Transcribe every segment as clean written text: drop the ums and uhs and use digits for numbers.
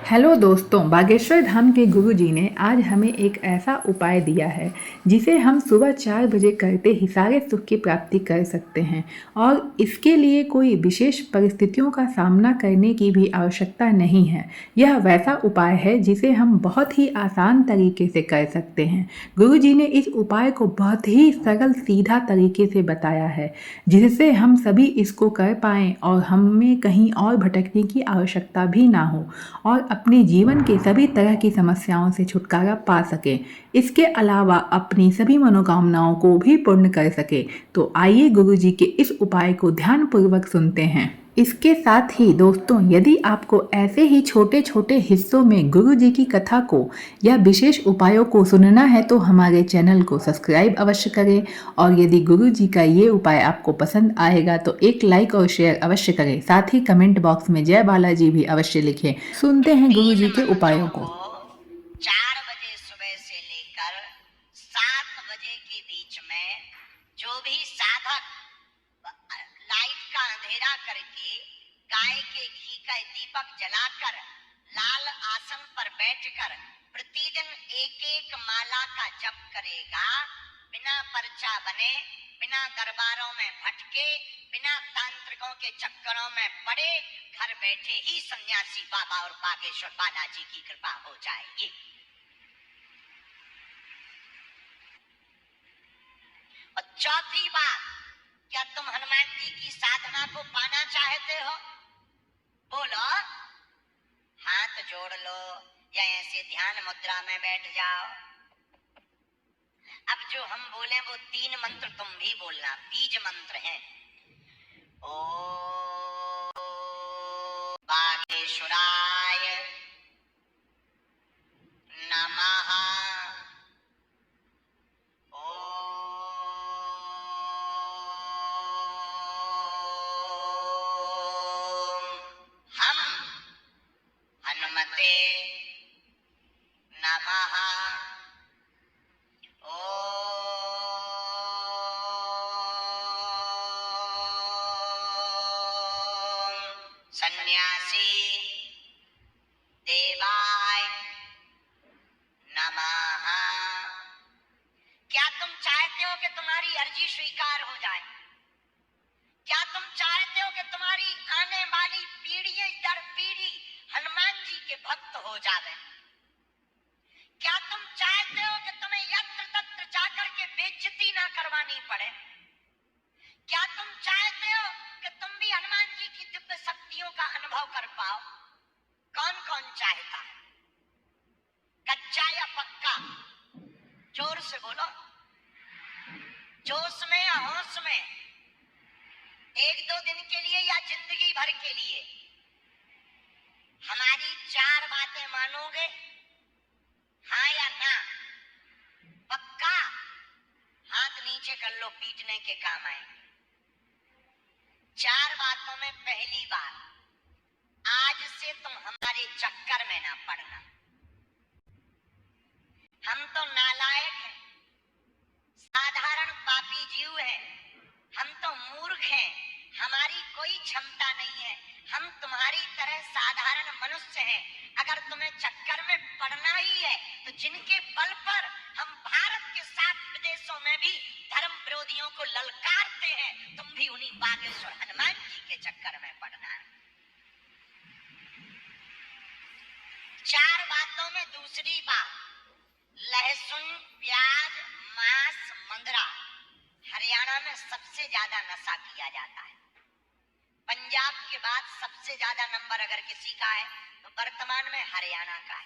Hello दोस्तों, बागेश्वर धाम के गुरुजी ने आज हमें एक ऐसा उपाय दिया है जिसे हम सुबह 4 बजे करते ही सारे सुख की प्राप्ति कर सकते हैं और इसके लिए कोई विशेष परिस्थितियों का सामना करने की भी आवश्यकता नहीं है। यह वैसा उपाय है जिसे हम बहुत ही आसान तरीके से कर सकते हैं। गुरुजी ने इस उपाय को बहुत ही सरल सीधा तरीके से बताया है जिससे हम सभी इसको कर पाएँ और हमें कहीं और भटकने की आवश्यकता भी ना हो और अपने जीवन के सभी तरह की समस्याओं से छुटकारा पा सकें। इसके अलावा अपनी सभी मनोकामनाओं को भी पूर्ण कर सके। तो आइए गुरुजी के इस उपाय को ध्यानपूर्वक सुनते हैं। इसके साथ ही दोस्तों, यदि आपको ऐसे ही छोटे छोटे हिस्सों में गुरुजी की कथा को या विशेष उपायों को सुनना है तो हमारे चैनल को सब्सक्राइब अवश्य करें और यदि गुरुजी का ये उपाय आपको पसंद आएगा तो एक लाइक और शेयर अवश्य करें। साथ ही कमेंट बॉक्स में जय बालाजी भी अवश्य लिखें। सुनते हैं गुरुजी के उपायों को। 4 बजे सुबह से लेकर 7 बजे के बीच में जो भी साधक लाइट का अंधेरा करके गाय के घी का दीपक जलाकर लाल आसन पर बैठकर प्रतिदिन एक एक माला का जप करेगा, बिना पर्चा बने, बिना दरबारों में भटके, बिना तांत्रिकों के चक्करों में पड़े, घर बैठे ही सन्यासी बाबा और बागेश्वर बालाजी की कृपा हो जाएगी। और चौथी बात, क्या तुम हनुमान जी की साधना को पाना चाहते हो? बोलो, हाथ जोड़ लो या ऐसे ध्यान मुद्रा में बैठ जाओ। अब जो हम बोले वो 3 मंत्र तुम भी बोलना, बीज मंत्र हैं। ओ बागेश्वराय नमः। हम हनुमते नमः। सन्यासी देवाय नमः। क्या तुम चाहते हो कि तुम्हारी अर्जी स्वीकार हो जाए? क्या तुम चाहते हो कि तुम्हारी आने वाली पीढ़ी दर पीढ़ी हनुमान जी के भक्त हो जावे? क्या तुम चाहते हो कि तुम्हें यत्र तत्र जाकर के बेइज्जती ना करवानी पड़े? क्या तुम चाहते हो कि तुम भी हनुमान जी की दिव्य शक्तियों का अनुभव कर पाओ? कौन कौन चाहता है? कच्चा या पक्का? जोर से बोलो। जोश में या होश में? 1-2 दिन के लिए या जिंदगी भर के लिए? हमारी 4 बातें मानोगे? हाँ या ना? पक्का? हाथ नीचे कर लो, पीटने के काम आए। 4 बातों में पहली बात, आज से तुम हमारे चक्कर में ना पड़ना। हम तो नालायक हैं, साधारण पापी जीव हैं, हम तो मूर्ख हैं, हमारी कोई क्षमता नहीं है, हम तुम्हारी तरह साधारण मनुष्य हैं। अगर तुम्हें चक्कर में पड़ना ही है तो जिनके बल पर हम भारत के साथ विदेशों में भी धर्म विरोधियों को ललकारते हैं, तुम भी उन्हीं बागेश्वर हनुमान जी के चक्कर में पड़ना है। 4 बातों में दूसरी बात, लहसुन, प्याज, मांस, मंदरा। हरियाणा में सबसे ज्यादा नशा किया जाता है। पंजाब के बाद सबसे ज्यादा नंबर अगर किसी का है तो वर्तमान में हरियाणा का है।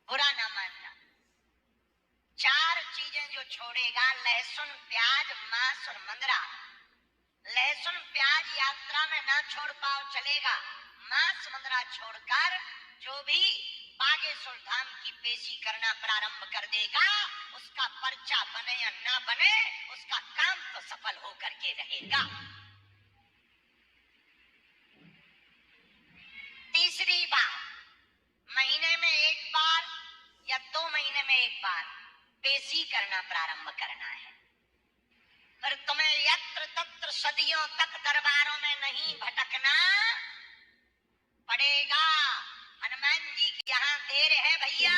बुरा ना मानना। 4 चीजें जो छोड़ेगा, लहसुन, प्याज, मांस और मंदरा। लहसुन प्याज यात्रा में ना छोड़ पाओ चलेगा, मांस मंदरा छोड़कर जो भी बागेश्वर धाम की पेशी करना प्रारंभ कर देगा, उसका पर्चा बने या ना बने, उसका काम तो सफल होकर के रहेगा। तीसरी बात, महीने में 1 बार या 2 महीने में 1 बार पेशी करना प्रारंभ करना है। पर तुम्हें यत्र तत्र सदियों तक दरबारों में नहीं भटकना पड़ेगा। हनुमान अंधेर है भैया,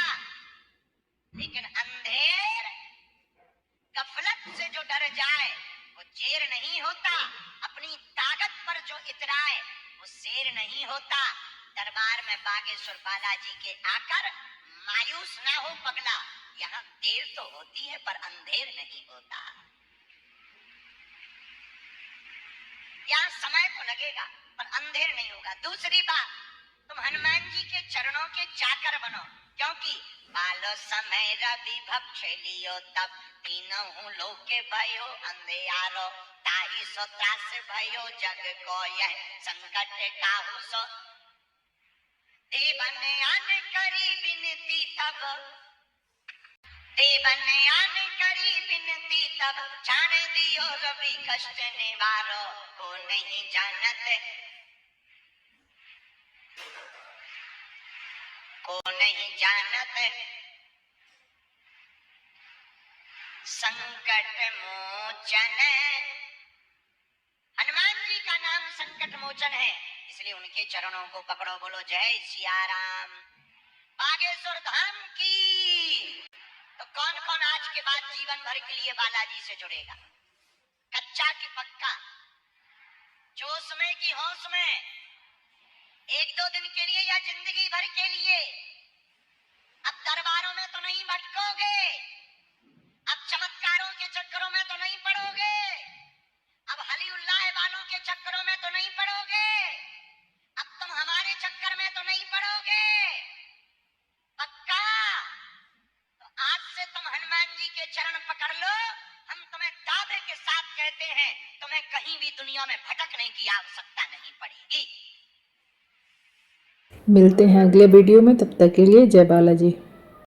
लेकिन अंधेर गफलत से जो डर जाए वो जेर नहीं होता। अपनी ताकत पर जो इतराए वो शेर नहीं होता। दरबार में बागेश्वर बालाजी के आकर मायूस ना हो पगला, यहाँ देर तो होती है पर अंधेर नहीं होता। यहाँ समय तो लगेगा पर अंधेर नहीं होगा। दूसरी बात, तुम हनुमान जी के चरणों के चाकर बनो, क्योंकि बालो समय रवि भक्ष लियो तब तीनों लोक के भयो अंधेयारो ताही सो त्रास भयो जग को यह संकट काहू सो देवन आन करी बिनती तब देवन आन करी बिनती तब जान दियो रवि कष्ट निवारो को नहीं जानत संकट मोचन। हनुमान जी का नाम संकट मोचन है, इसलिए उनके चरणों को पकड़ो, बोलो जय सिया राम। बागेश्वर धाम की। तो कौन कौन आज के बाद जीवन भर के लिए बालाजी से जुड़ेगा? कच्चा की पक्का, जोश में की होश में, एक दो दिन के लिए या जिंदगी भर के लिए? अब दरबारों में तो नहीं भटकोगे, अब चमत्कारों के चक्करों में तो नहीं पड़ोगे, अब हली उल्लाह वालों के चक्करों में तो नहीं पड़ोगे, अब तुम हमारे चक्कर में तो नहीं पड़ोगे, पक्का? तो आज से तुम हनुमान जी के चरण पकड़ लो। हम तुम्हें दावे के साथ कहते हैं, तुम्हें कहीं भी दुनिया में भटकने की आवश्यकता नहीं पड़ेगी। मिलते हैं अगले वीडियो में, तब तक के लिए जय बालाजी।